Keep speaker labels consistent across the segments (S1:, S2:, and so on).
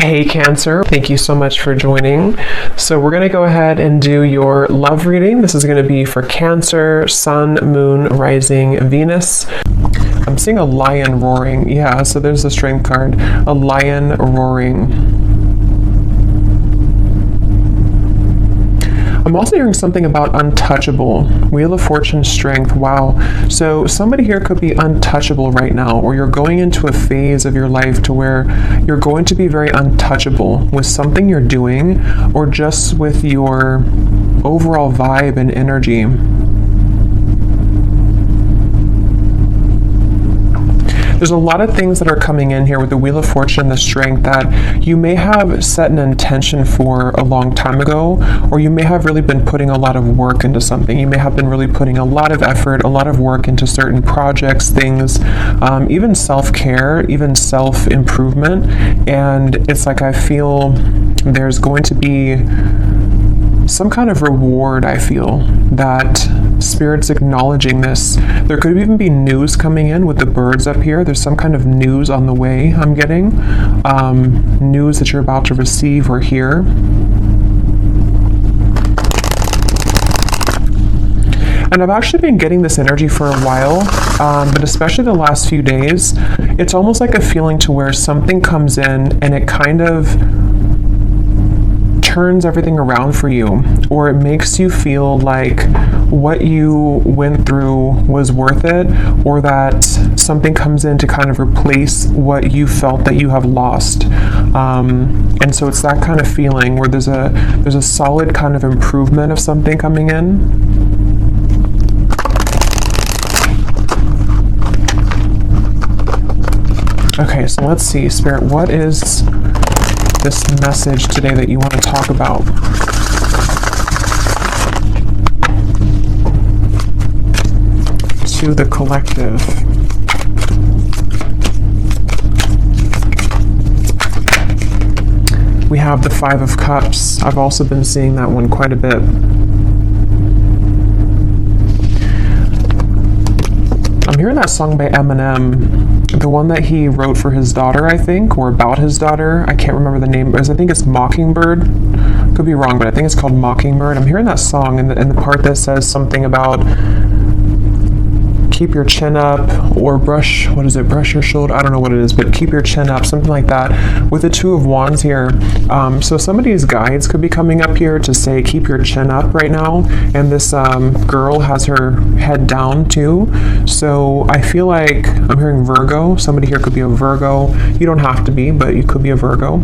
S1: Hey Cancer, thank you so much for joining. So we're going to go ahead and do your love reading. This is going to be for Cancer, Sun, Moon, Rising, Venus. I'm seeing a lion roaring. Yeah, so there's the strength card. A lion roaring. I'm also hearing something about untouchable. Wheel of Fortune, strength. Wow. So somebody here could be untouchable right now, or you're going into a phase of your life to where you're going to be very untouchable with something you're doing, or just with your overall vibe and energy. There's a lot of things that are coming in here with the Wheel of Fortune and the strength that you may have set an intention for a long time ago, or you may have really been putting a lot of work into something. You may have been really putting a lot of effort, a lot of work into certain projects, things, even self-care, even self-improvement. And it's like I feel there's going to be some kind of reward. I feel that Spirit's acknowledging this. There could even be news coming in with the birds up here. There's some kind of news on the way I'm getting. News that you're about to receive or hear. And I've actually been getting this energy for a while, but especially the last few days, it's almost like a feeling to where something comes in and it kind of turns everything around for you, or it makes you feel like what you went through was worth it, or that something comes in to kind of replace what you felt that you have lost. And so it's that kind of feeling where there's a solid kind of improvement of something coming in. Okay, so let's see, Spirit, what is this message today that you want to talk about? To the collective. We have the Five of Cups. I've also been seeing that one quite a bit. I'm hearing that song by Eminem. The one that he wrote for his daughter, I think, or about his daughter. I can't remember the name, but I think it's Mockingbird. Could be wrong, but I think it's called Mockingbird. I'm hearing that song, and the part that says something about keep your chin up, or brush your shoulder? I don't know what it is, but keep your chin up, something like that. With the Two of Wands here, so somebody's guides could be coming up here to say keep your chin up right now, and this girl has her head down too. So I feel like I'm hearing Virgo. Somebody here could be a Virgo. You don't have to be, but you could be a Virgo.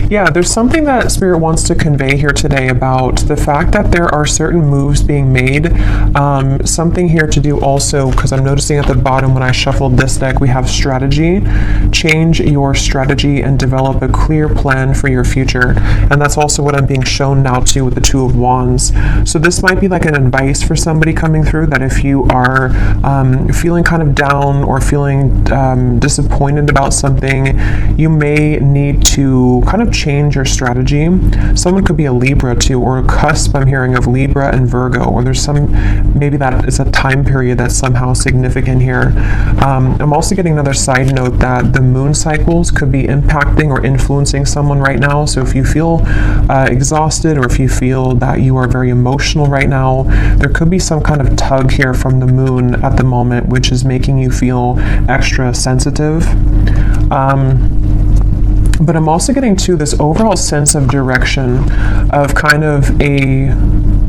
S1: Yeah, there's something that Spirit wants to convey here today about the fact that there are certain moves being made. Something here to do also, because I'm noticing at the bottom when I shuffled this deck, we have strategy. Change your strategy and develop a clear plan for your future. And that's also what I'm being shown now too with the Two of Wands. So this might be like an advice for somebody coming through, that if you are feeling kind of down or feeling disappointed about something, you may need to kind of change your strategy. Someone could be a Libra too, or a cusp I'm hearing of Libra and Virgo, or there's maybe that is a time period that's somehow significant here. I'm also getting another side note that the moon cycles could be impacting or influencing someone right now. So if you feel exhausted, or if you feel that you are very emotional right now, there could be some kind of tug here from the moon at the moment, which is making you feel extra sensitive. But I'm also getting to this overall sense of direction, of kind of a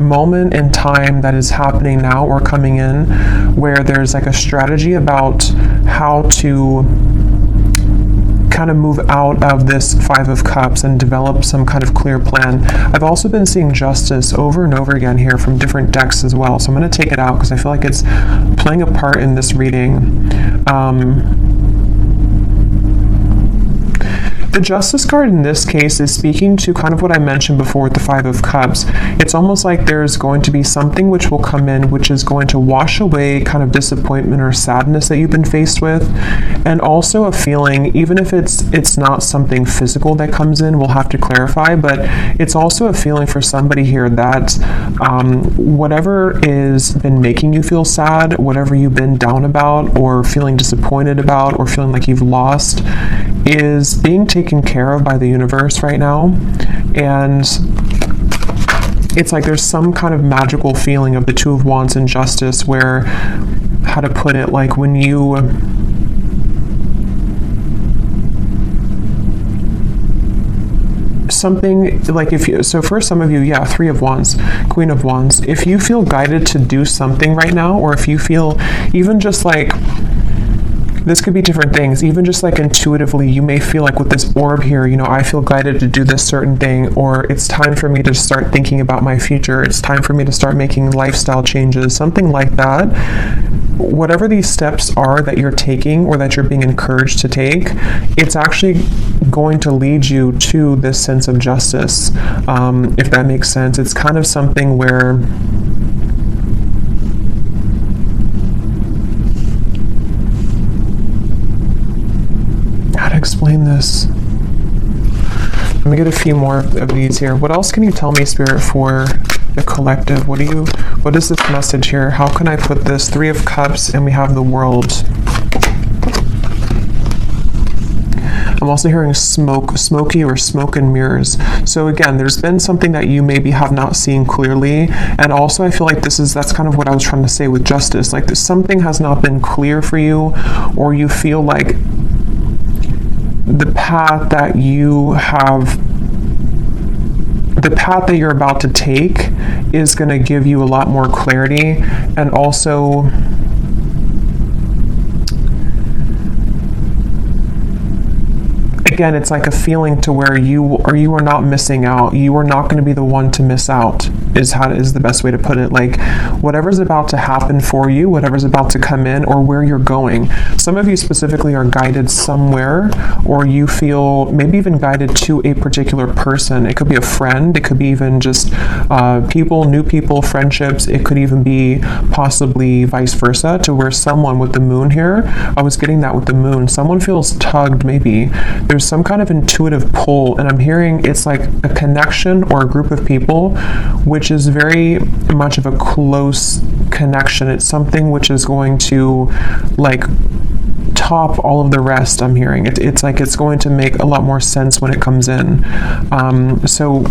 S1: moment in time that is happening now or coming in, where there's like a strategy about how to kind of move out of this Five of Cups and develop some kind of clear plan. I've also been seeing Justice over and over again here from different decks as well. So I'm going to take it out because I feel like it's playing a part in this reading. The Justice card in this case is speaking to kind of what I mentioned before with the Five of Cups. It's almost like there's going to be something which will come in which is going to wash away kind of disappointment or sadness that you've been faced with, and also a feeling, even if it's not something physical that comes in, we'll have to clarify, but it's also a feeling for somebody here that whatever is been making you feel sad, whatever you've been down about or feeling disappointed about or feeling like you've lost, is being taken care of by the universe right now. And it's like there's some kind of magical feeling of the Two of Wands and Justice where, how to put it, like when you something like, if you, so for some of you, yeah, Three of Wands, Queen of Wands, if you feel guided to do something right now, or if you feel even just like, this could be different things, even just like intuitively, you may feel like with this orb here, you know, I feel guided to do this certain thing, or it's time for me to start thinking about my future, it's time for me to start making lifestyle changes, something like that. Whatever these steps are that you're taking or that you're being encouraged to take, it's actually going to lead you to this sense of justice, if that makes sense. It's kind of something where explain this. Let me get a few more of these here. What else can you tell me, Spirit, for the collective? What is this message here? How can I put this? Three of Cups, and we have the World. I'm also hearing smoky or smoke and mirrors. So again, there's been something that you maybe have not seen clearly. And also I feel like that's kind of what I was trying to say with Justice. Like something has not been clear for you, or you feel like the path that you're about to take is going to give you a lot more clarity. And also again, it's like a feeling to where you are not missing out. You are not going to be the one to miss out, is the best way to put it. Like whatever's about to happen for you, whatever's about to come in, or where you're going. Some of you specifically are guided somewhere, or you feel maybe even guided to a particular person. It could be a friend. It could be even just new people, friendships. It could even be possibly vice versa, to where someone with the Moon here, I was getting that with the Moon, someone feels tugged maybe. There's some kind of intuitive pull, and I'm hearing it's like a connection or a group of people which is very much of a close connection. It's something which is going to like top all of the rest. I'm hearing it's like it's going to make a lot more sense when it comes in. So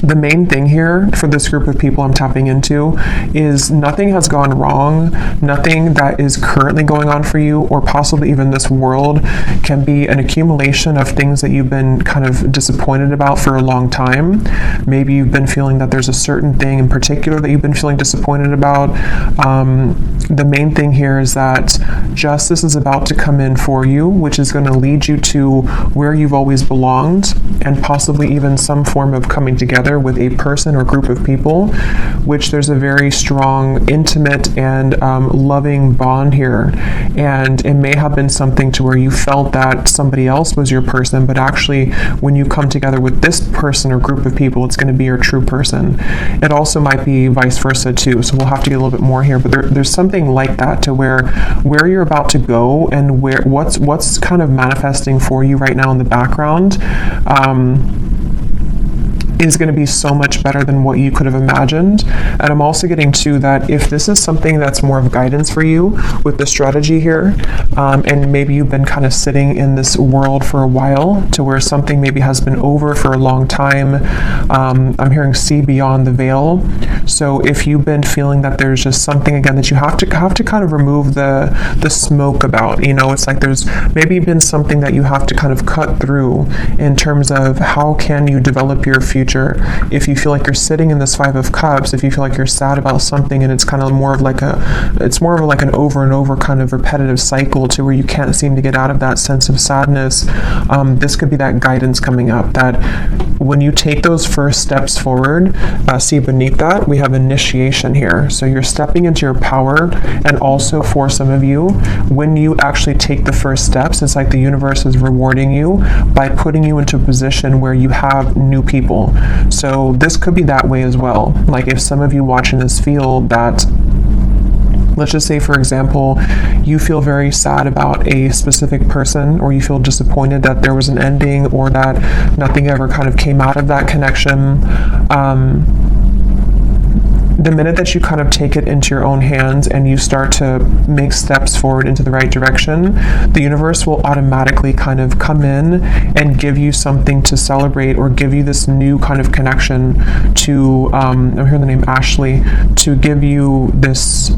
S1: the main thing here for this group of people I'm tapping into is nothing has gone wrong. Nothing that is currently going on for you, or possibly even this world, can be an accumulation of things that you've been kind of disappointed about for a long time. Maybe you've been feeling that there's a certain thing in particular that you've been feeling disappointed about. The main thing here is that justice is about to come in for you, which is going to lead you to where you've always belonged, and possibly even some form of coming together with a person or group of people, which there's a very strong, intimate, and loving bond here. And it may have been something to where you felt that somebody else was your person, but actually when you come together with this person or group of people, it's going to be your true person. It also might be vice versa too, so we'll have to get a little bit more here, but there's something like that, to where you're about to go and what's kind of manifesting for you right now in the background is going to be so much better than what you could have imagined. And I'm also getting to that if this is something that's more of guidance for you with the strategy here, and maybe you've been kind of sitting in this world for a while, to where something maybe has been over for a long time. I'm hearing see beyond the veil. So if you've been feeling that there's just something again that you have to kind of remove the smoke about, it's like there's maybe been something that you have to kind of cut through in terms of how can you develop your future future. If you feel like you're sitting in this Five of Cups, if you feel like you're sad about something and it's kind of more of like an over and over kind of repetitive cycle to where you can't seem to get out of that sense of sadness, this could be that guidance coming up, that when you take those first steps forward, see beneath that, we have initiation here. So you're stepping into your power, and also for some of you, when you actually take the first steps, it's like the universe is rewarding you by putting you into a position where you have new people. So this could be that way as well. Like if some of you watching this feel that, let's just say, for example, you feel very sad about a specific person, or you feel disappointed that there was an ending or that nothing ever kind of came out of that connection. The minute that you kind of take it into your own hands and you start to make steps forward into the right direction, the universe will automatically kind of come in and give you something to celebrate, or give you this new kind of connection to, I'm hearing the name Ashley, to give you this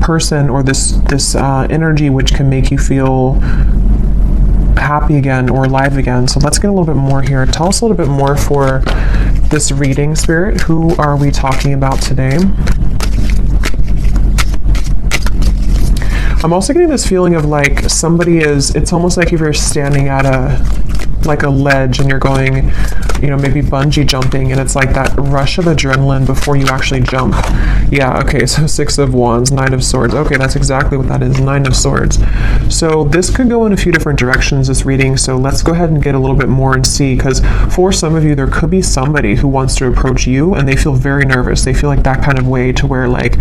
S1: person or this energy which can make you feel happy again or alive again. So let's get a little bit more here. Tell us a little bit more for this reading, Spirit. Who are we talking about today? I'm also getting this feeling of like somebody is, it's almost like if you're standing at a ledge and you're going, maybe bungee jumping, and it's like that rush of adrenaline before you actually jump. Yeah, okay, so Six of Wands, Nine of Swords. Okay, that's exactly what that is, Nine of Swords. So this could go in a few different directions, this reading, so let's go ahead and get a little bit more and see, because for some of you, there could be somebody who wants to approach you and they feel very nervous. They feel like that kind of way to where like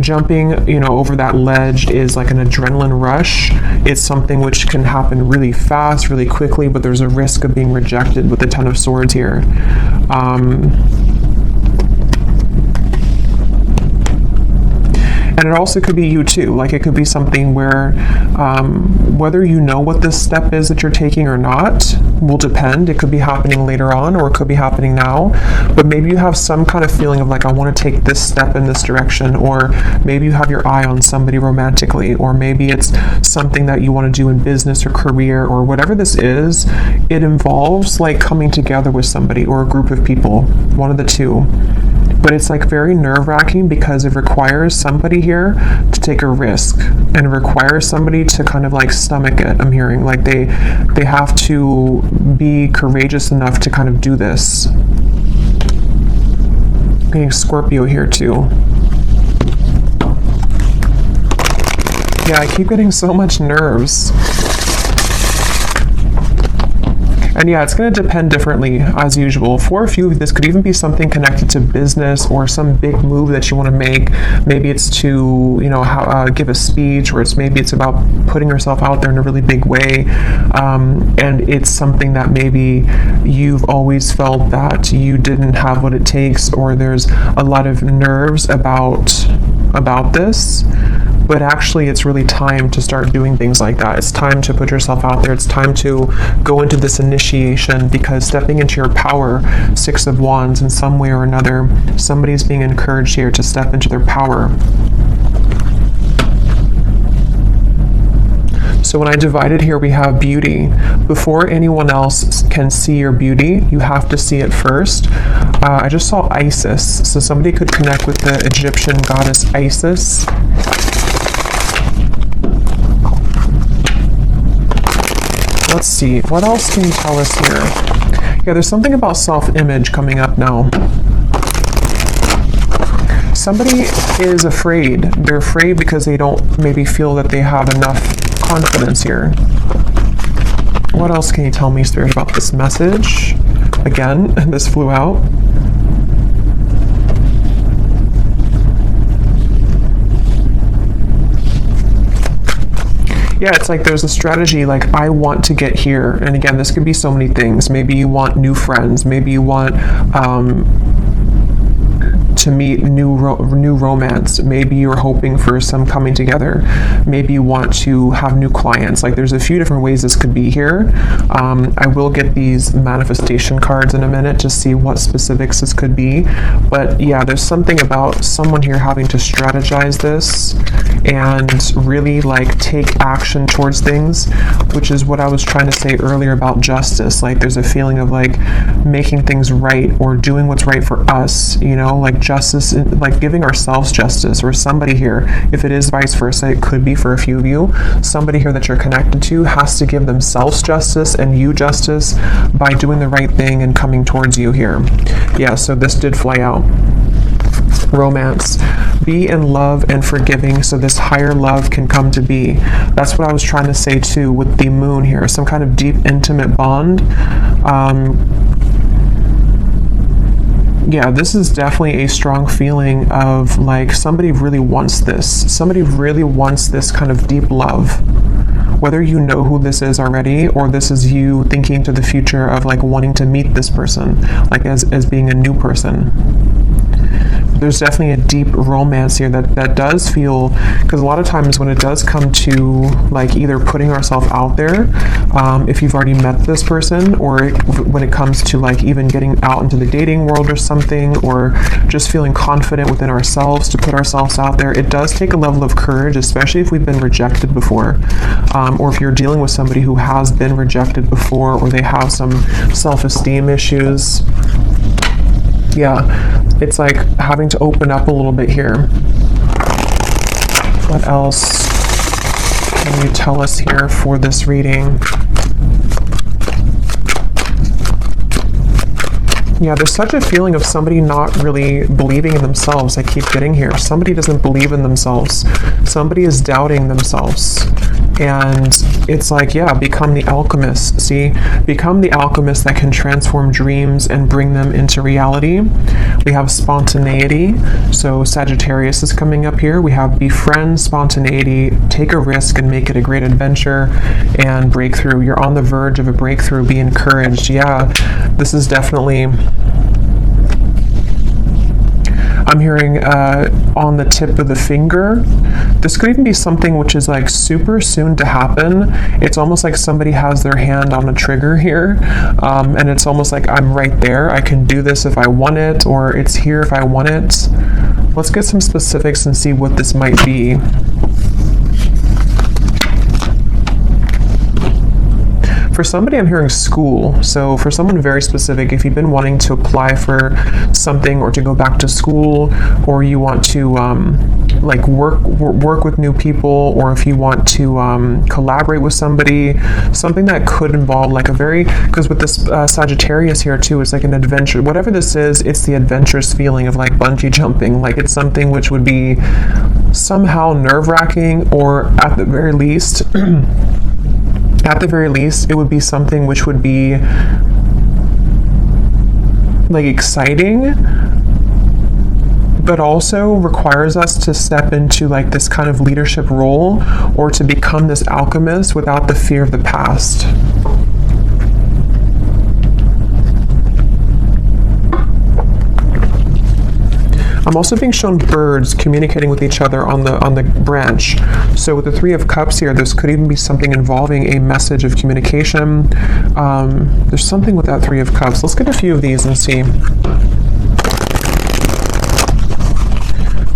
S1: jumping, over that ledge is like an adrenaline rush. It's something which can happen really fast, really quickly, but there's a risk of being rejected with the Ten of Swords here. And it also could be you too. Like it could be something where whether you know what this step is that you're taking or not will depend. It could be happening later on, or it could be happening now. But maybe you have some kind of feeling of like, I want to take this step in this direction, or maybe you have your eye on somebody romantically, or maybe it's something that you want to do in business or career, or whatever this is. It involves like coming together with somebody or a group of people, one of the two. But it's like very nerve-wracking because it requires somebody here to take a risk, and it requires somebody to kind of like stomach it. I'm hearing like they have to be courageous enough to kind of do this. I'm getting Scorpio here too. Yeah, I keep getting so much nerves. And yeah, it's going to depend differently as usual. For a few, this could even be something connected to business or some big move that you want to make. Maybe it's to, give a speech, or maybe it's about putting yourself out there in a really big way. And it's something that maybe you've always felt that you didn't have what it takes, or there's a lot of nerves about this. But actually, it's really time to start doing things like that. It's time to put yourself out there. It's time to go into this initiation, because stepping into your power, Six of Wands, in some way or another, somebody's being encouraged here to step into their power. So when I divided here, we have beauty. Before anyone else can see your beauty, you have to see it first. I just saw Isis. So somebody could connect with the Egyptian goddess Isis. Let's see, what else can you tell us here? Yeah, there's something about self-image coming up now. Somebody is afraid. They're afraid because they don't maybe feel that they have enough confidence here. What else can you tell me, Spirit, about this message? Again, this flew out. Yeah, it's like there's a strategy, like I want to get here. And again, this could be so many things. Maybe you want new friends. Maybe you want to meet new romance. Maybe you're hoping for some coming together. Maybe you want to have new clients. Like there's a few different ways this could be here. I will get these manifestation cards in a minute to see what specifics this could be. But yeah, there's something about someone here having to strategize this and really like take action towards things, which is what I was trying to say earlier about justice. Like there's a feeling of like making things right or doing what's right for us, you know, like justice, like giving ourselves justice, or somebody here, if it is vice versa, it could be for a few of you, somebody here that you're connected to has to give themselves justice and you justice by doing the right thing and coming towards you here. Yeah, so this did fly out. Romance. Be in love and forgiving so this higher love can come to be. That's what I was trying to say too with the moon here. Some kind of deep, intimate bond. Yeah, this is definitely a strong feeling of like somebody really wants this. Somebody really wants this kind of deep love. Whether you know who this is already, or this is you thinking to the future of like wanting to meet this person, like as being a new person. There's definitely a deep romance here that does feel, because a lot of times when it does come to like either putting ourselves out there, if you've already met this person, or when it comes to like even getting out into the dating world or something, or just feeling confident within ourselves to put ourselves out there, it does take a level of courage, especially if we've been rejected before, or if you're dealing with somebody who has been rejected before, or they have some self-esteem issues. Yeah, it's like having to open up a little bit here. What else can you tell us here for this reading? Yeah, there's such a feeling of somebody not really believing in themselves. I keep getting here. Somebody doesn't believe in themselves. Somebody is doubting themselves. And it's like, yeah, become the alchemist. See, become the alchemist that can transform dreams and bring them into reality. We have spontaneity. So Sagittarius is coming up here. We have befriend spontaneity, take a risk and make it a great adventure, and breakthrough. You're on the verge of a breakthrough. Be encouraged. Yeah, this is definitely, I'm hearing on the tip of the finger. This could even be something which is like super soon to happen. It's almost like somebody has their hand on a trigger here, and it's almost like I'm right there. I can do this if I want it, or it's here if I want it. Let's get some specifics and see what this might be. For somebody, I'm hearing school. So for someone very specific, if you've been wanting to apply for something or to go back to school, or you want to like work with new people, or if you want to collaborate with somebody, something that could involve like a very, because with this Sagittarius here too, it's like an adventure. Whatever this is, it's the adventurous feeling of like bungee jumping. Like it's something which would be somehow nerve-wracking, or at the very least, it would be something which would be like exciting, but also requires us to step into like this kind of leadership role, or to become this alchemist without the fear of the past. I'm also being shown birds communicating with each other on the branch. So with the Three of Cups here, this could even be something involving a message of communication. There's something with that Three of Cups. Let's get a few of these and see.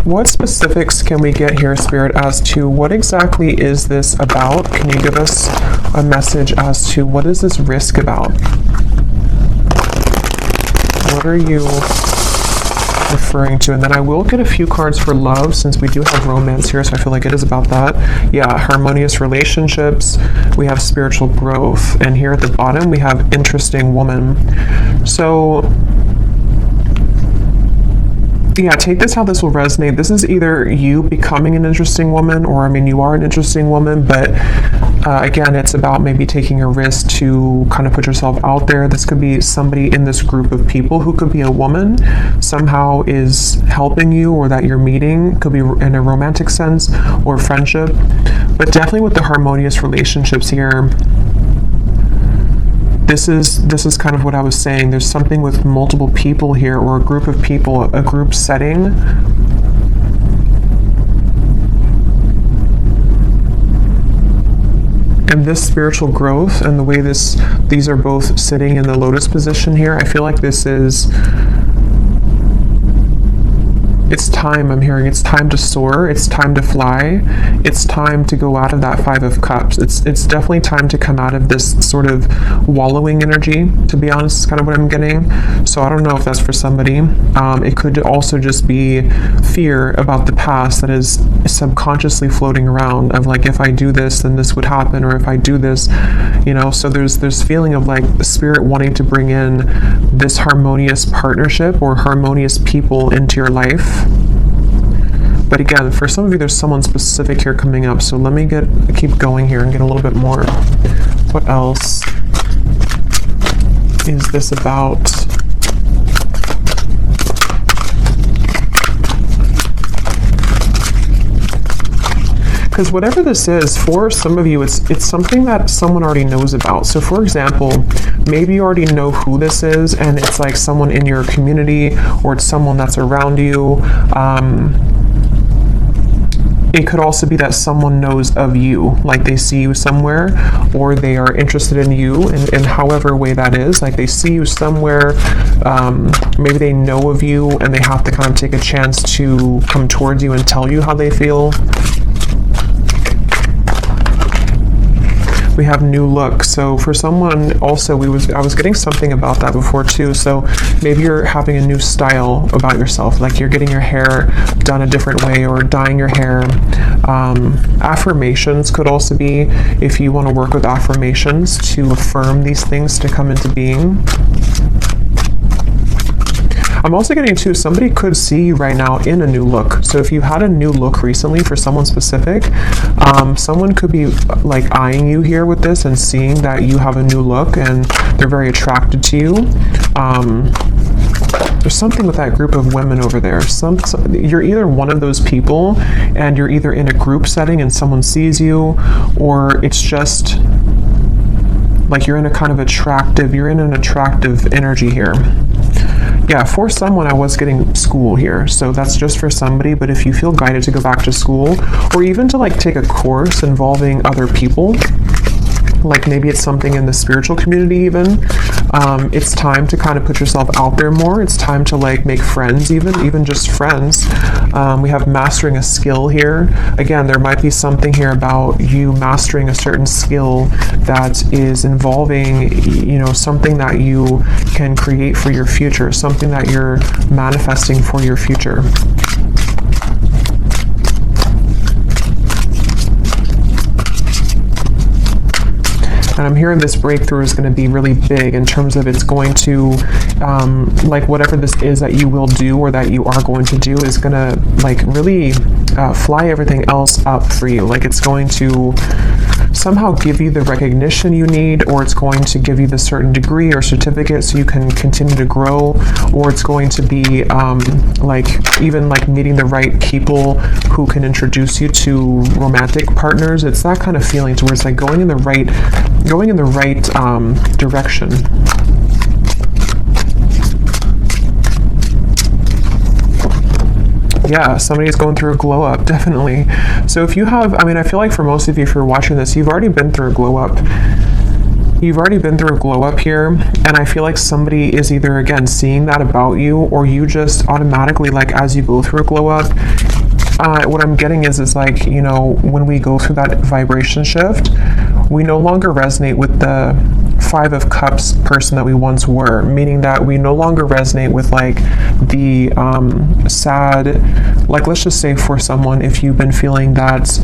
S1: What specifics can we get here, Spirit, as to what exactly is this about? Can you give us a message as to what is this risk about? What are you referring to? And then I will get a few cards for love, since we do have romance here, so I feel like it is about that. Yeah, harmonious relationships. We have spiritual growth, and here at the bottom we have interesting woman. So yeah, take this how this will resonate. This is either you becoming an interesting woman, or I mean, you are an interesting woman, but again, it's about maybe taking a risk to kind of put yourself out there. This could be somebody in this group of people who could be a woman, somehow is helping you, or that you're meeting. It could be in a romantic sense or friendship, but definitely with the harmonious relationships here, this is kind of what I was saying. There's something with multiple people here, or a group of people, a group setting. And this spiritual growth and the way these are both sitting in the lotus position here, I feel like this is It's time, I'm hearing. It's time to soar. It's time to fly. It's time to go out of that Five of Cups. It's definitely time to come out of this sort of wallowing energy, to be honest, is kind of what I'm getting. So I don't know if that's for somebody. It could also just be fear about the past that is subconsciously floating around of like, if I do this, then this would happen, or if I do this, you know. So there's feeling of like the spirit wanting to bring in this harmonious partnership or harmonious people into your life. But again, for some of you, there's someone specific here coming up. So let me keep going here and get a little bit more. What else is this about? Because whatever this is, for some of you, it's something that someone already knows about. So for example, maybe you already know who this is, and it's like someone in your community, or it's someone that's around you. It could also be that someone knows of you, like they see you somewhere, or they are interested in you in however way that is. Like they see you somewhere, maybe they know of you, and they have to kind of take a chance to come towards you and tell you how they feel. We have new look. So for someone also, I was getting something about that before too. So maybe you're having a new style about yourself, like you're getting your hair done a different way or dyeing your hair. Affirmations could also be, if you want to work with affirmations to affirm these things to come into being. I'm also getting too, somebody could see you right now in a new look. So if you had a new look recently for someone specific, someone could be like eyeing you here with this and seeing that you have a new look and they're very attracted to you. There's something with that group of women over there. You're either one of those people and you're either in a group setting and someone sees you, or it's just like you're in an attractive energy here. Yeah, for someone, I was getting school here, so that's just for somebody. But if you feel guided to go back to school, or even to like take a course involving other people, like maybe it's something in the spiritual community even, it's time to kind of put yourself out there more. It's time to like make friends, even just friends. We have mastering a skill here. Again, there might be something here about you mastering a certain skill that is involving, you know, something that you can create for your future, something that you're manifesting for your future. And I'm hearing this breakthrough is going to be really big in terms of it's going to, like whatever this is that you will do or that you are going to do is going to like really fly everything else up for you. Like it's going to somehow give you the recognition you need, or it's going to give you the certain degree or certificate so you can continue to grow, or it's going to be like even like meeting the right people who can introduce you to romantic partners. It's that kind of feeling to where it's like going in the right direction. Yeah, somebody's going through a glow up, definitely. So if you have, I mean, I feel like for most of you, if you're watching this, you've already been through a glow up. You've already been through a glow up here, and I feel like somebody is either, again, seeing that about you, or you just automatically, like, as you go through a glow up, what I'm getting is like, you know, when we go through that vibration shift, we no longer resonate with the Five of Cups person that we once were, meaning that we no longer resonate with like the sad, like let's just say for someone, if you've been feeling that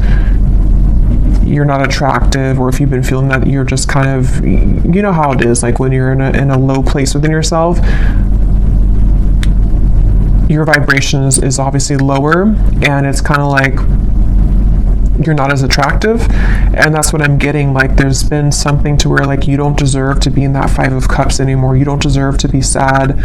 S1: you're not attractive, or if you've been feeling that you're just kind of, you know how it is, like when you're in a low place within yourself, your vibration is obviously lower, and it's kind of like you're not as attractive. And that's what I'm getting, like there's been something to where like you don't deserve to be in that Five of Cups anymore. You don't deserve to be sad.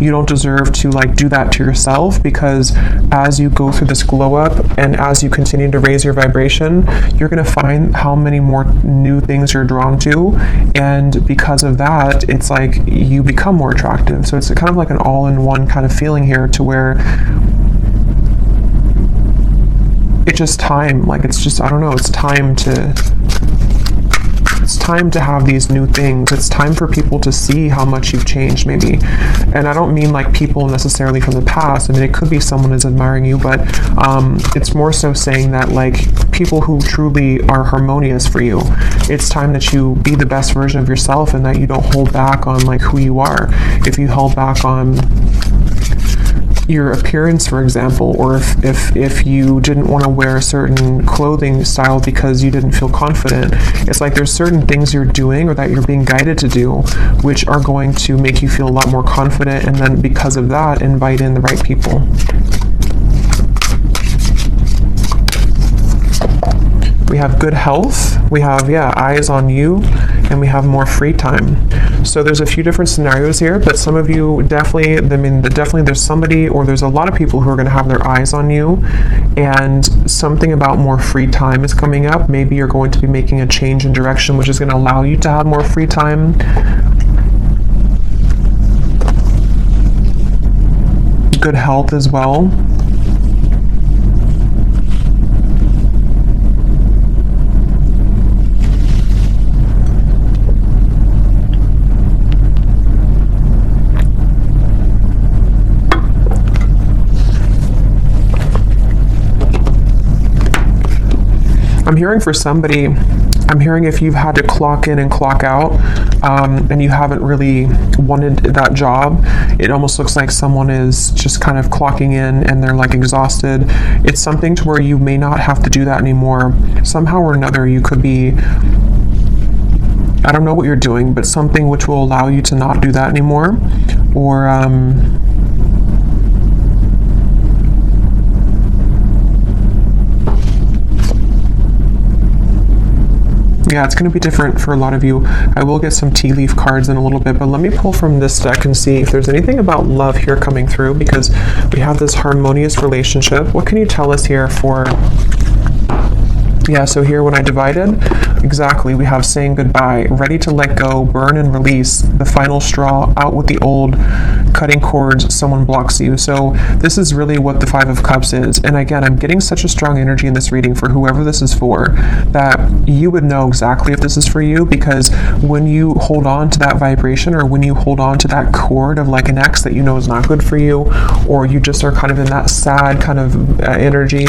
S1: You don't deserve to like do that to yourself, because as you go through this glow up and as you continue to raise your vibration, you're going to find how many more new things you're drawn to, and because of that, it's like you become more attractive. So it's kind of like an all-in-one kind of feeling here, to where it's just time, like it's just, I don't know, it's time to It's time to have these new things. It's time for people to see how much you've changed, maybe. And I don't mean like people necessarily from the past. I mean, it could be someone is admiring you, but it's more so saying that like people who truly are harmonious for you, it's time that you be the best version of yourself and that you don't hold back on like who you are. If you held back on your appearance, for example, or if you didn't want to wear a certain clothing style because you didn't feel confident, it's like there's certain things you're doing or that you're being guided to do which are going to make you feel a lot more confident, and then because of that invite in the right people. We have good health, we have eyes on you, and we have more free time. So there's a few different scenarios here, but some of you definitely there's somebody, or there's a lot of people who are going to have their eyes on you, and something about more free time is coming up. Maybe you're going to be making a change in direction which is going to allow you to have more free time. Good health as well. I'm hearing for somebody, I'm hearing if you've had to clock in and clock out, and you haven't really wanted that job, it almost looks like someone is just kind of clocking in and they're like exhausted. It's something to where you may not have to do that anymore. Somehow or another, you could be, I don't know what you're doing, but something which will allow you to not do that anymore. Or, yeah, it's going to be different for a lot of you. I will get some tea leaf cards in a little bit, but let me pull from this deck and see if there's anything about love here coming through, because we have this harmonious relationship. What can you tell us here for... Yeah, so here when I divided, exactly, we have saying goodbye, ready to let go, burn and release, the final straw, out with the old, cutting cords, someone blocks you. So this is really what the Five of Cups is. And again, I'm getting such a strong energy in this reading for whoever this is for, that you would know exactly if this is for you, because when you hold on to that vibration, or when you hold on to that cord of like an ex that you know is not good for you, or you just are kind of in that sad kind of energy,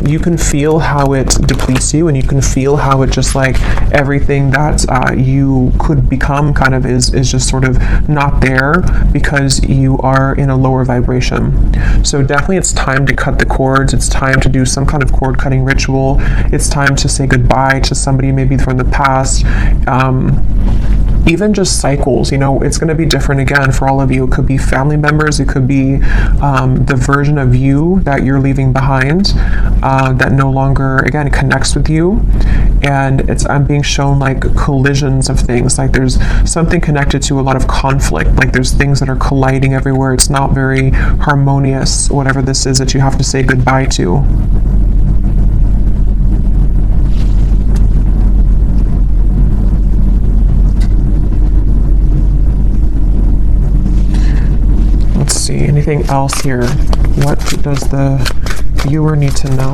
S1: you can feel how it depletes you, and you can feel how it just like everything that you could become kind of is just sort of not there because you are in a lower vibration. So definitely it's time to cut the cords. It's time to do some kind of cord cutting ritual. It's time to say goodbye to somebody maybe from the past. Even just cycles, you know, it's going to be different again for all of you. It could be family members, it could be the version of you that you're leaving behind that no longer, again, connects with you. And I'm being shown like collisions of things, like there's something connected to a lot of conflict, like there's things that are colliding everywhere. It's not very harmonious, whatever this is that you have to say goodbye to. Anything else here? What does the viewer need to know?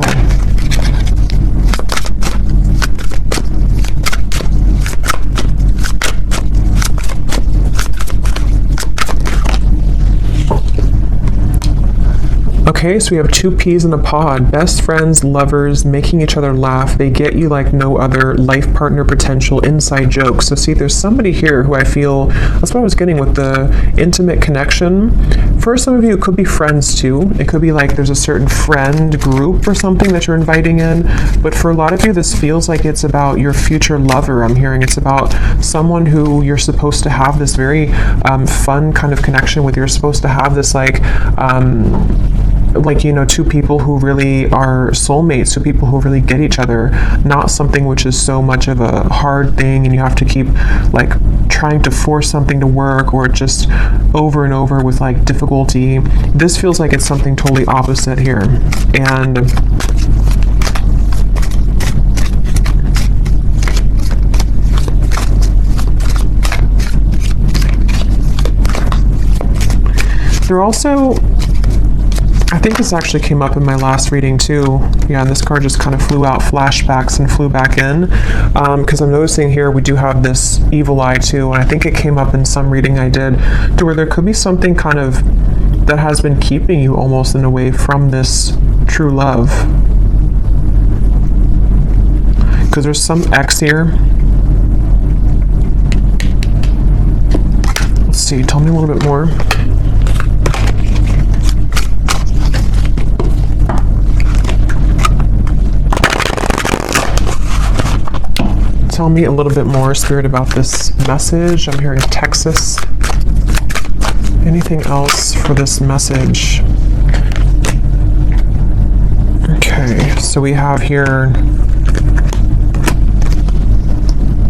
S1: Okay, so we have two peas in a pod. Best friends, lovers, making each other laugh. They get you like no other. Life partner potential, inside jokes. So see, there's somebody here who I feel, that's what I was getting with the intimate connection. For some of you, it could be friends too. It could be like there's a certain friend group or something that you're inviting in. But for a lot of you, this feels like it's about your future lover. I'm hearing it's about someone who you're supposed to have this very fun kind of connection with. You're supposed to have this like, you know, two people who really are soulmates, two people who really get each other, not something which is so much of a hard thing and you have to keep like trying to force something to work, or just over and over with like difficulty. This feels like it's something totally opposite here. And they're also I think this actually came up in my last reading too. Yeah, and this card just kind of flew out, flashbacks, and flew back in. Because I'm noticing here we do have this evil eye too, and I think it came up in some reading I did, to where there could be something kind of that has been keeping you almost in a way from this true love. Because there's some X here. Let's see, tell me a little bit more. Tell me a little bit more, Spirit, about this message. I'm hearing Texas. Anything else for this message? Okay, so we have here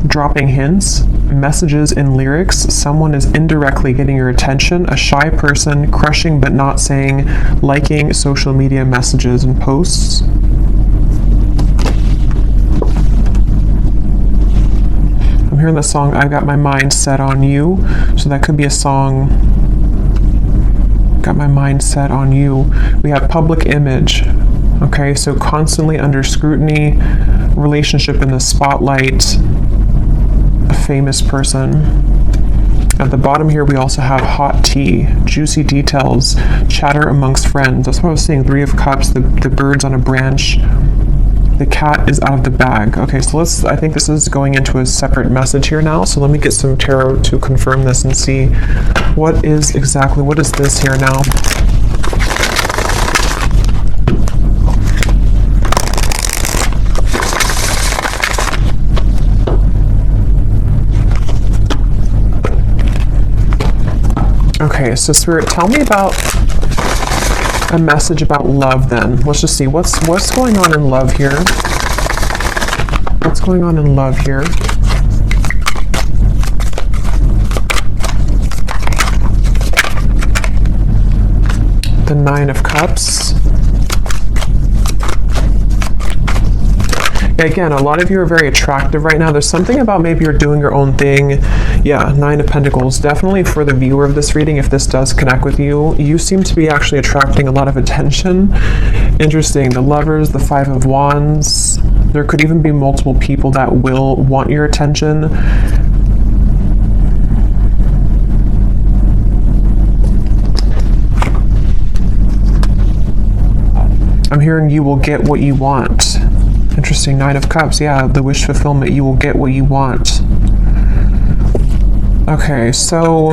S1: dropping hints, messages in lyrics. Someone is indirectly getting your attention. A shy person, crushing but not saying, liking social media messages and posts. I'm hearing the song I've Got My Mind Set on You. So that could be a song, Got My Mind Set on You. We have public image. Okay, so constantly under scrutiny, relationship in the spotlight, a famous person. At the bottom here, we also have hot tea, juicy details, chatter amongst friends. That's what I was saying, 3 of Cups, the birds on a branch. The cat is out of the bag. Okay, so I think this is going into a separate message here now. So let me get some tarot to confirm this and see what is this here now? Okay, so Spirit, tell me about a message about love then. Let's just see what's going on in love here. What's going on in love here? The 9 of Cups. Again, a lot of you are very attractive right now. There's something about maybe you're doing your own thing. Yeah, 9 of Pentacles. Definitely for the viewer of this reading, if this does connect with you, you seem to be actually attracting a lot of attention. Interesting. The Lovers, the 5 of Wands. There could even be multiple people that will want your attention. I'm hearing you will get what you want. Interesting, 9 of Cups. Yeah, the wish fulfillment. You will get what you want. Okay, so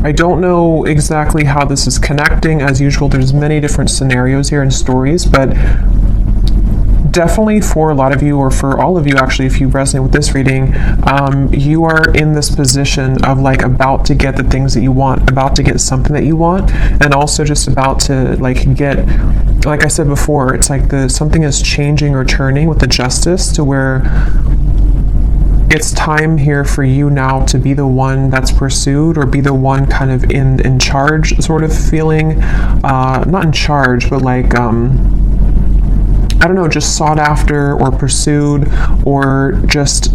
S1: I don't know exactly how this is connecting. As usual, there's many different scenarios here and stories, but definitely for a lot of you, or for all of you actually, if you resonate with this reading, you are in this position of like about to get the things that you want, about to get something that you want, and also just about to like get, like I said before, it's like something is changing or turning with the Justice, to where it's time here for you now to be the one that's pursued, or be the one kind of in charge sort of feeling, not in charge, but like I don't know, just sought after or pursued, or just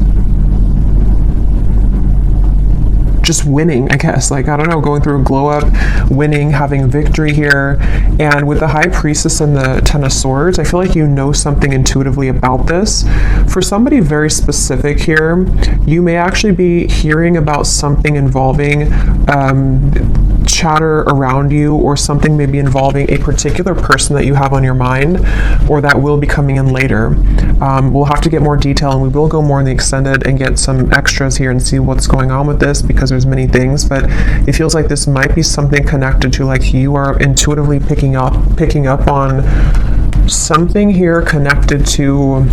S1: winning, I guess. Like, I don't know, going through a glow up, winning, having victory here. And with the High Priestess and the 10 of Swords, I feel like you know something intuitively about this. For somebody very specific here, you may actually be hearing about something involving chatter around you, or something maybe involving a particular person that you have on your mind, or that will be coming in later. We'll have to get more detail, and we will go more in the extended and get some extras here and see what's going on with this, because there's many things, but it feels like this might be something connected to, like, you are intuitively picking up on something here connected to,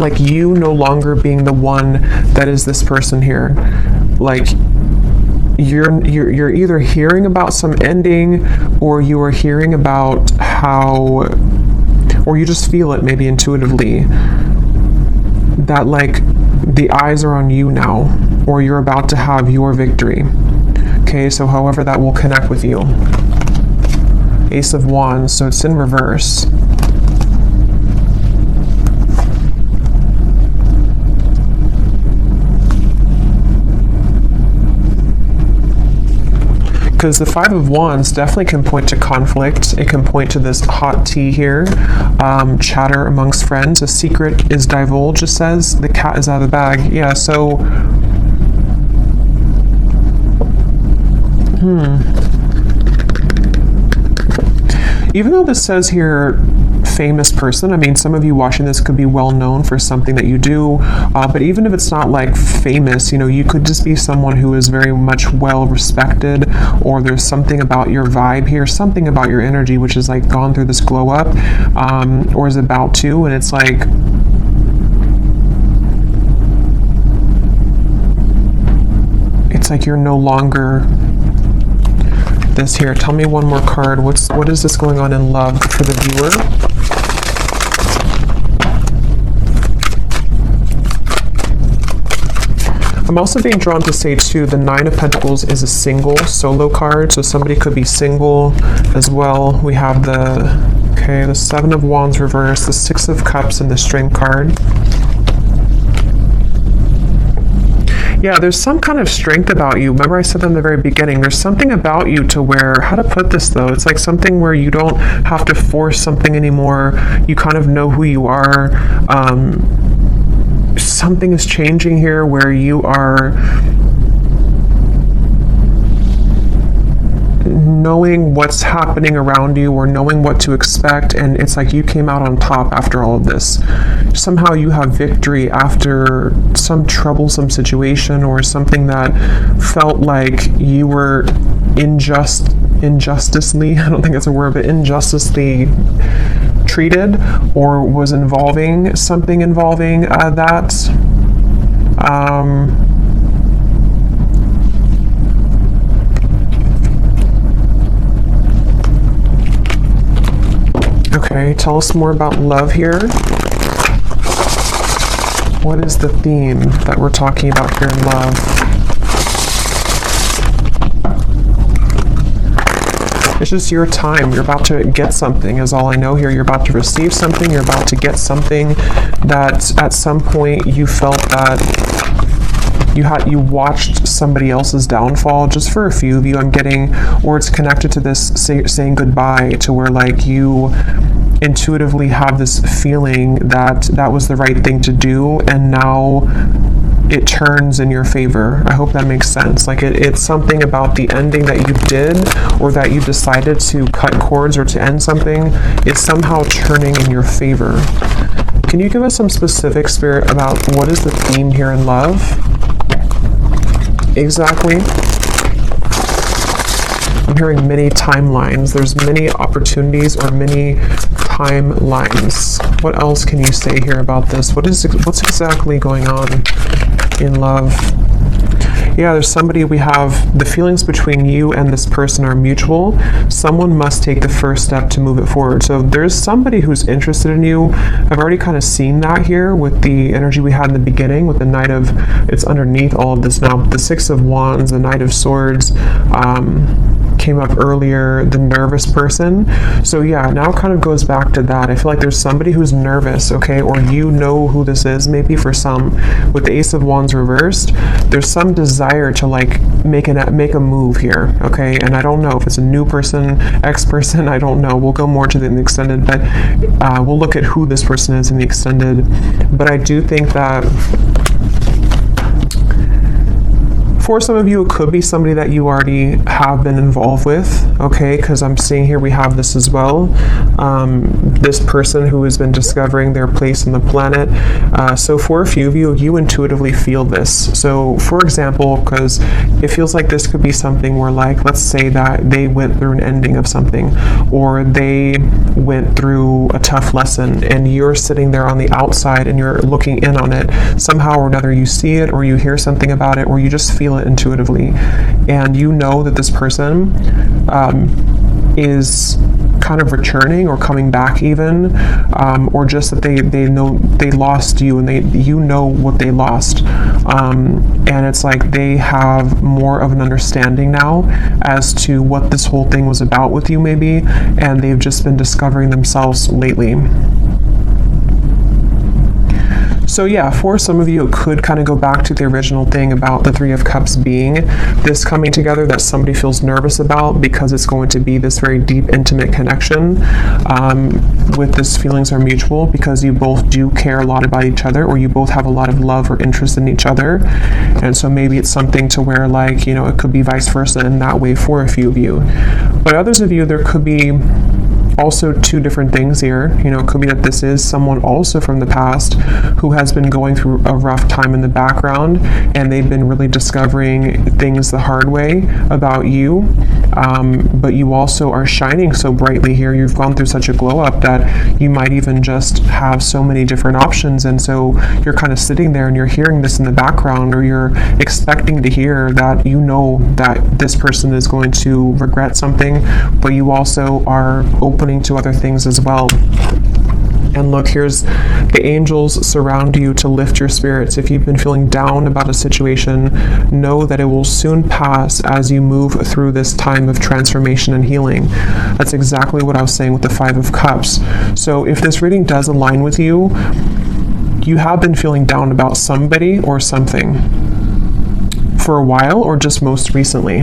S1: like, you no longer being the one that is this person here. Like, you're either hearing about some ending, or you are hearing about how, or you just feel it maybe intuitively, that like the eyes are on you now, or you're about to have your victory. Okay, so however that will connect with you. Ace of Wands, so it's in reverse. because the Five of Wands definitely can point to conflict. It can point to this hot tea here, chatter amongst friends. A secret is divulged, it says. The cat is out of the bag. Yeah, so... Even though this says here, famous person, I mean, some of you watching this could be well known for something that you do, but even if it's not like famous, you know, you could just be someone who is very much well respected, or there's something about your vibe here, something about your energy, which is like gone through this glow up, or is about to, and it's like, you're no longer this here. Tell me one more card. What is this going on in love for the viewer? I'm also being drawn to say too, the Nine of Pentacles is a single solo card, so somebody could be single as well. We have the Seven of Wands reversed, the Six of Cups, and the Strength card. Yeah, there's some kind of strength about you. Remember I said that in the very beginning, there's something about you to where, how to put this though, it's like something where you don't have to force something anymore. You kind of know who you are. Something is changing here where you are knowing what's happening around you, or knowing what to expect, and it's like you came out on top after all of this. Somehow you have victory after some troublesome situation, or something that felt like you were injusticely, I don't think it's a word, but injusticely treated, or was involving something involving that. Okay, tell us more about love here. What is the theme that we're talking about here in love? It's just your time. You're about to get something is all I know here. You're about to receive something. You're about to get something that at some point you felt that you watched somebody else's downfall. Just for a few of you, I'm getting, or it's connected to this saying goodbye, to where like you intuitively have this feeling that that was the right thing to do, and now it turns in your favor. I hope that makes sense. Like it's something about the ending that you did, or that you decided to cut cords or to end something, is somehow turning in your favor. Can you give us some specific, Spirit, about what is the theme here in love? Exactly. I'm hearing many timelines. There's many opportunities, or many timelines. What else can you say here about this? What's exactly going on in love? Yeah, there's somebody, we have the feelings between you and this person are mutual. Someone must take the first step to move it forward. So there's somebody who's interested in you. I've already kind of seen that here with the energy we had in the beginning with the Knight of, it's underneath all of this now, the Six of Wands, the Knight of Swords, came up earlier, the nervous person. So yeah, now it kind of goes back to that. I feel like there's somebody who's nervous, okay, or you know who this is, maybe for some. With the Ace of Wands reversed, there's some desire to like make a move here, okay? And I don't know if it's a new person, ex-person, I don't know. We'll go more to the extended, but we'll look at who this person is in the extended. But I do think that for some of you, it could be somebody that you already have been involved with, okay? Because I'm seeing here we have this as well. This person who has been discovering their place on the planet. So for a few of you, you intuitively feel this. So for example, because it feels like this could be something where, like, let's say that they went through an ending of something, or they went through a tough lesson, and you're sitting there on the outside and you're looking in on it. Somehow or another, you see it, or you hear something about it, or you just feel it intuitively, and you know that this person is kind of returning or coming back even, or just that they know they lost you, and you know what they lost, and it's like they have more of an understanding now as to what this whole thing was about with you maybe, and they've just been discovering themselves lately. So yeah, for some of you, it could kind of go back to the original thing about the Three of Cups being this coming together that somebody feels nervous about, because it's going to be this very deep, intimate connection with this feelings are mutual, because you both do care a lot about each other, or you both have a lot of love or interest in each other. And so maybe it's something to where, like, you know, it could be vice versa in that way for a few of you. But others of you, there could be also two different things here. You know, it could be that this is someone also from the past who has been going through a rough time in the background, and they've been really discovering things the hard way about you. But you also are shining so brightly here. You've gone through such a glow up that you might even just have so many different options. And so you're kind of sitting there and you're hearing this in the background, or you're expecting to hear that you know that this person is going to regret something, but you also are opening to other things as well. And look, here's the angels surround you to lift your spirits. If you've been feeling down about a situation, know that it will soon pass as you move through this time of transformation and healing. That's exactly what I was saying with the Five of Cups. So if this reading does align with you, you have been feeling down about somebody or something for a while, or just most recently.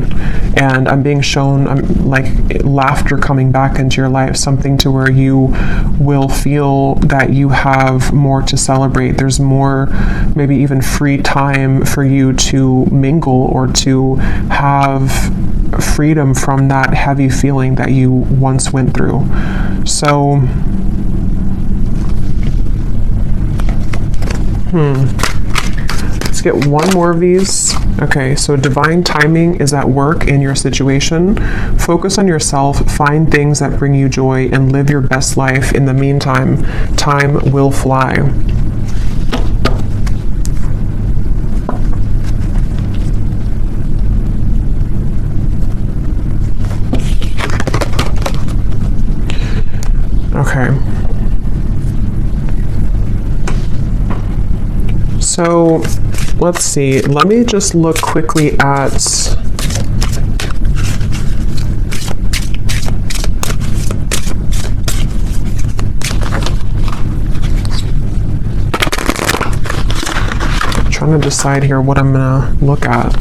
S1: And I'm being shown like laughter coming back into your life, something to where you will feel that you have more to celebrate. There's more, maybe even free time for you to mingle or to have freedom from that heavy feeling that you once went through. So, let's get one more of these. Okay, so divine timing is at work in your situation. Focus on yourself, find things that bring you joy, and live your best life. In the meantime, time will fly. Okay. So let's see. Let me just look quickly at trying to decide here what I'm gonna look at.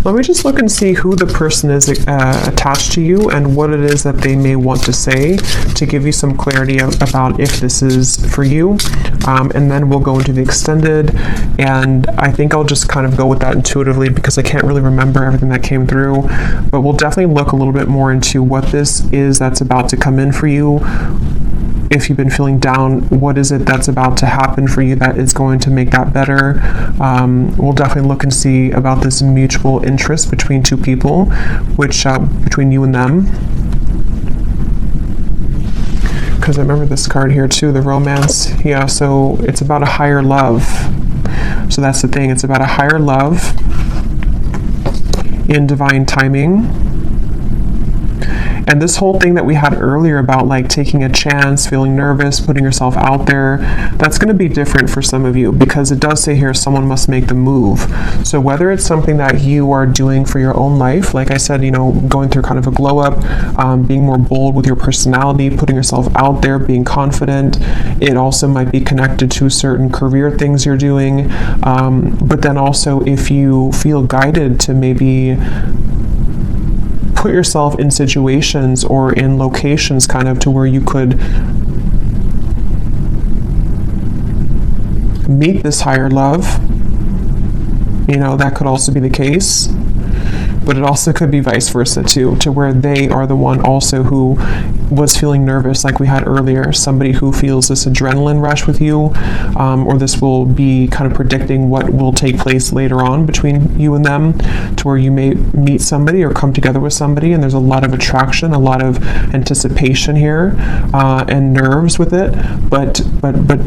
S1: Let me just look and see who the person is attached to you and what it is that they may want to say, to give you some clarity about if this is for you. And then we'll go into the extended, and I think I'll just kind of go with that intuitively because I can't really remember everything that came through. But we'll definitely look a little bit more into what this is that's about to come in for you. If you've been feeling down, what is it that's about to happen for you that is going to make that better? We'll definitely look and see about this mutual interest between two people, which between you and them. Because I remember this card here too, the romance. Yeah, so it's about a higher love. So that's the thing, it's about a higher love in divine timing. And this whole thing that we had earlier about like taking a chance, feeling nervous, putting yourself out there, that's going to be different for some of you, because it does say here someone must make the move. So whether it's something that you are doing for your own life, like I said, you know, going through kind of a glow up, being more bold with your personality, putting yourself out there, being confident. It also might be connected to certain career things you're doing. But then also if you feel guided to maybe put yourself in situations or in locations kind of to where you could meet this higher love, you know, that could also be the case. But it also could be vice versa too, to where they are the one also who was feeling nervous, like we had earlier, somebody who feels this adrenaline rush with you, or this will be kind of predicting what will take place later on between you and them, to where you may meet somebody or come together with somebody and there's a lot of attraction, a lot of anticipation here, and nerves with it, but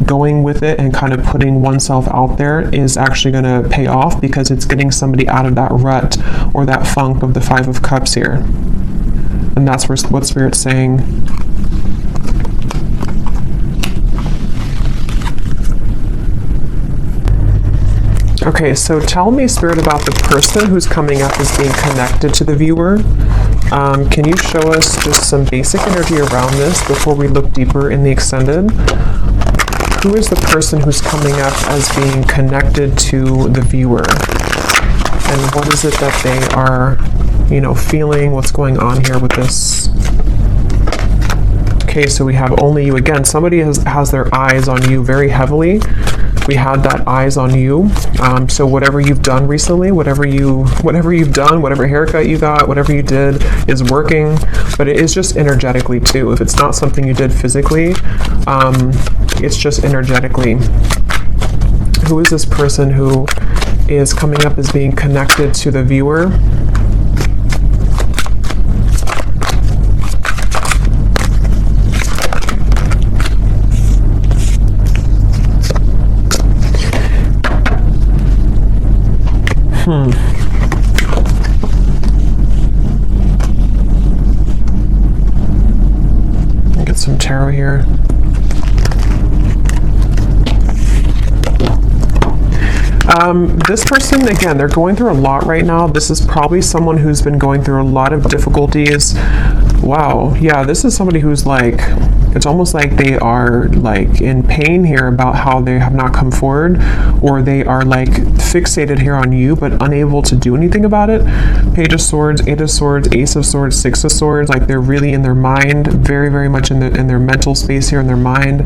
S1: going with it and kind of putting oneself out there is actually going to pay off, because it's getting somebody out of that rut or that funk of the Five of Cups here. And that's what Spirit's saying. Okay, so tell me, Spirit, about the person who's coming up as being connected to the viewer. Can you show us just some basic energy around this before we look deeper in the extended? Who is the person who's coming up as being connected to the viewer? And what is it that they are, feeling? What's going on here with this? Okay, so we have only you again. Somebody has their eyes on you very heavily. We had that eyes on you. So whatever you've done recently, whatever you've done, whatever haircut you got, whatever you did is working, but it is just energetically too. If it's not something you did physically, it's just energetically. Who is this person who is coming up as being connected to the viewer? Get some tarot here. This person, again, they're going through a lot right now. This is probably someone who's been going through a lot of difficulties. Wow. Yeah, this is somebody who's it's almost like they are in pain here about how they have not come forward, or they are fixated here on you but unable to do anything about it. Page of Swords, Eight of Swords, Ace of Swords, Six of Swords. They're really in their mind, very, very much in their mental space here in their mind.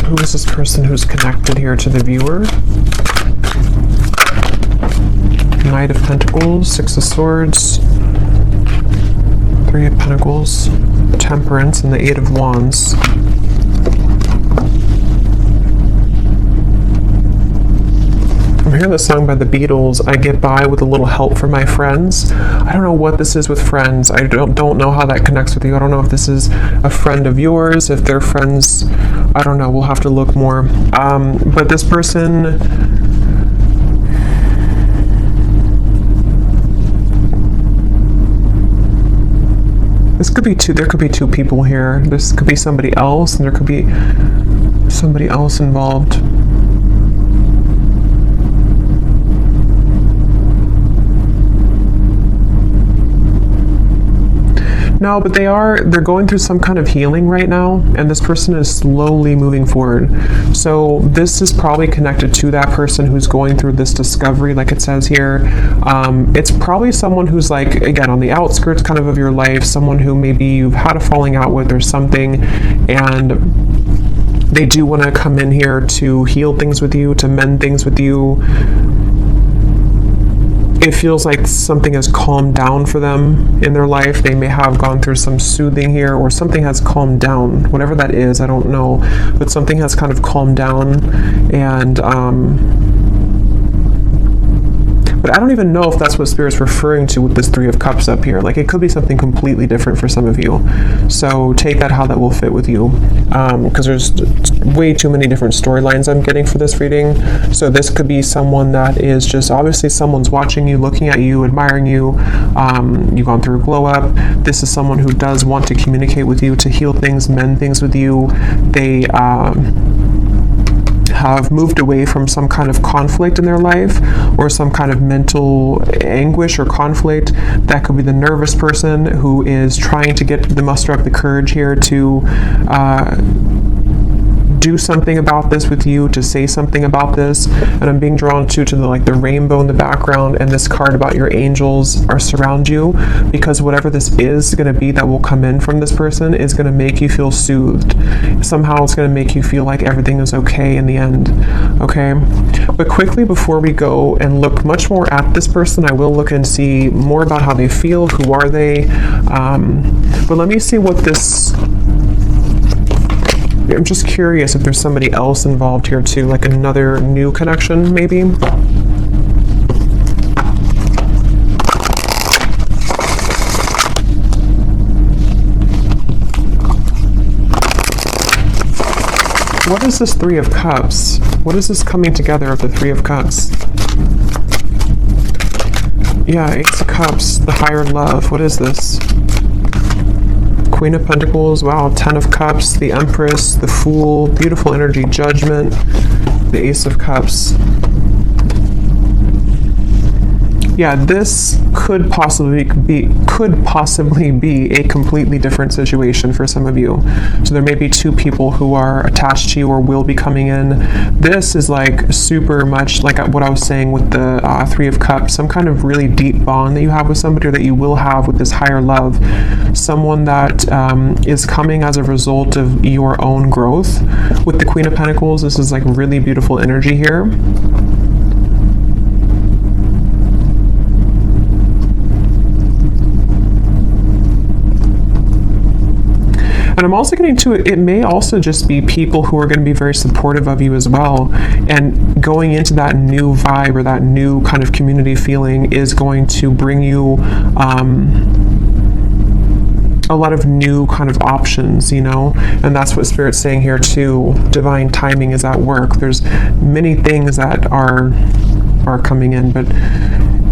S1: Who is this person who's connected here to the viewer? Knight of Pentacles, Six of Swords, Three of Pentacles, Temperance, and the Eight of Wands. I'm hearing the song by the Beatles, I get by with a little help from my friends. I don't know what this is with friends. I don't know how that connects with you. I don't know if this is a friend of yours, if they're friends. I don't know. We'll have to look more. But this person... there could be two people here. This could be somebody else, and there could be somebody else involved. No, but they're going through some kind of healing right now, and this person is slowly moving forward. So this is probably connected to that person who's going through this discovery, like it says here. It's probably someone who's again, on the outskirts kind of your life, someone who maybe you've had a falling out with or something, and they do want to come in here to heal things with you, to mend things with you. It feels like something has calmed down for them in their life. They may have gone through some soothing here, or something has calmed down. Whatever that is, I don't know. But something has kind of calmed down. And, but I don't even know if that's what Spirit's referring to with this Three of Cups up here. It could be something completely different for some of you. So take that how that will fit with you. Because there's way too many different storylines I'm getting for this reading. So this could be someone that is just, obviously someone's watching you, looking at you, admiring you. You've gone through a glow up. This is someone who does want to communicate with you, to heal things, mend things with you. They, have moved away from some kind of conflict in their life, or some kind of mental anguish or conflict. That could be the nervous person who is trying to muster up the courage here to do something about this with you, to say something about this. And I'm being drawn to the rainbow in the background, and this card about your angels are surround you, because whatever this is going to be that will come in from this person is going to make you feel soothed. Somehow it's going to make you feel like everything is okay in the end. Okay, but quickly before we go and look much more at this person, I will look and see more about how they feel. Who are they? But let me see what this... I'm just curious if there's somebody else involved here too, another new connection, maybe. What is this Three of Cups? What is this coming together of the Three of Cups? Yeah, Ace of Cups, the higher love. What is this? Queen of Pentacles, wow, 10 of Cups, the Empress, the Fool, beautiful energy, Judgment, the Ace of Cups. Yeah, this could possibly be a completely different situation for some of you. So there may be two people who are attached to you or will be coming in. This is like super much like what I was saying with the Three of Cups, some kind of really deep bond that you have with somebody or that you will have with this higher love. Someone that is coming as a result of your own growth. With the Queen of Pentacles, this is like really beautiful energy here. And I'm also getting to it may also just be people who are going to be very supportive of you as well. And going into that new vibe or that new kind of community feeling is going to bring you a lot of new kind of options, you know, and that's what Spirit's saying here too. Divine timing is at work. There's many things that are coming in, but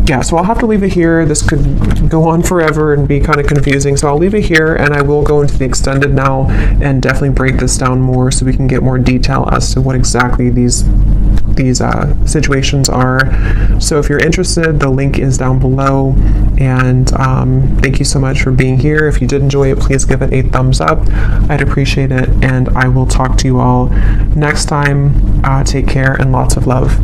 S1: yeah, so I'll have to leave it here. This could go on forever and be kind of confusing, so I'll leave it here, and I will go into the extended now and definitely break this down more so we can get more detail as to what exactly these situations are. So if you're interested, the link is down below, and thank you so much for being here. If you did enjoy it, please give it a thumbs up. I'd appreciate it, and I will talk to you all next time. Take care and lots of love.